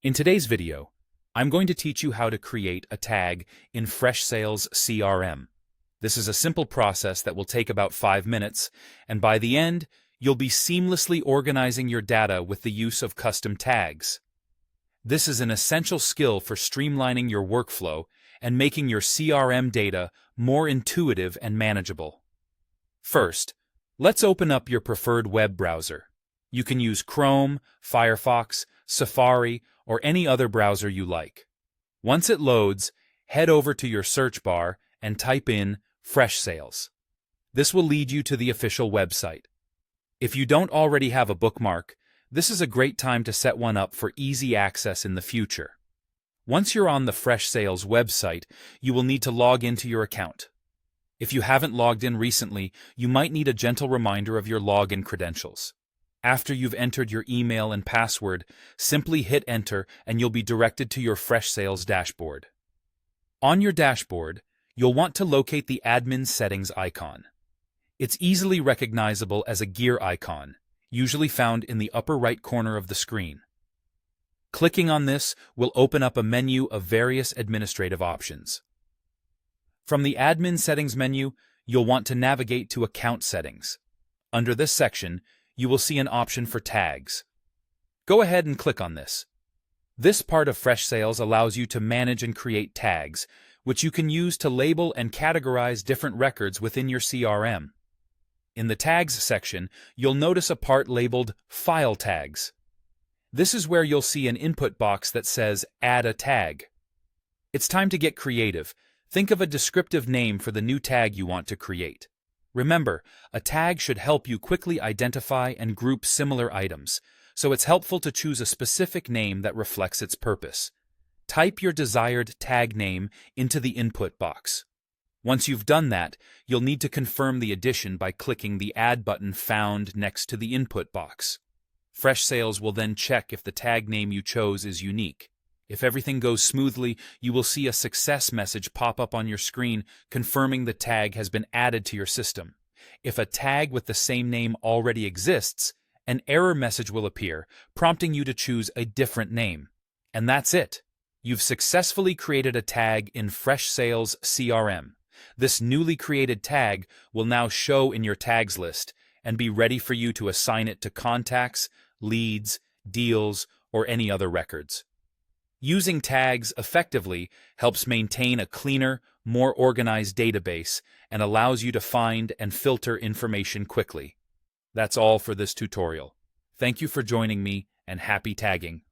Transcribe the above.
In today's video, I'm going to teach you how to create a tag in Freshsales CRM. This is a simple process that will take about 5 minutes, and by the end, you'll be seamlessly organizing your data with the use of custom tags. This is an essential skill for streamlining your workflow and making your CRM data more intuitive and manageable. First, let's open up your preferred web browser. You can use Chrome, Firefox, Safari, or any other browser you like. Once it loads, head over to your search bar and type in Freshsales. This will lead you to the official website. If you don't already have a bookmark, this is a great time to set one up for easy access in the future. Once you're on the Freshsales website, you will need to log into your account. If you haven't logged in recently, you might need a gentle reminder of your login credentials. After you've entered your email and password, simply hit Enter and you'll be directed to your Freshsales dashboard. On your dashboard, you'll want to locate the Admin Settings icon. It's easily recognizable as a gear icon, usually found in the upper right corner of the screen. Clicking on this will open up a menu of various administrative options. From the Admin Settings menu, you'll want to navigate to Account Settings. Under this section, you will see an option for tags. Go ahead and click on this. This part of Freshsales allows you to manage and create tags, which you can use to label and categorize different records within your CRM. In the Tags section, you'll notice a part labeled File Tags. This is where you'll see an input box that says Add a Tag. It's time to get creative. Think of a descriptive name for the new tag you want to create. Remember, a tag should help you quickly identify and group similar items, so it's helpful to choose a specific name that reflects its purpose. Type your desired tag name into the input box. Once you've done that, you'll need to confirm the addition by clicking the Add button found next to the input box. Freshsales will then check if the tag name you chose is unique. If everything goes smoothly, you will see a success message pop up on your screen confirming the tag has been added to your system. If a tag with the same name already exists, an error message will appear, prompting you to choose a different name. And that's it. You've successfully created a tag in Freshsales CRM. This newly created tag will now show in your tags list and be ready for you to assign it to contacts, leads, deals, or any other records. Using tags effectively helps maintain a cleaner, more organized database and allows you to find and filter information quickly. That's all for this tutorial. Thank you for joining me, and happy tagging.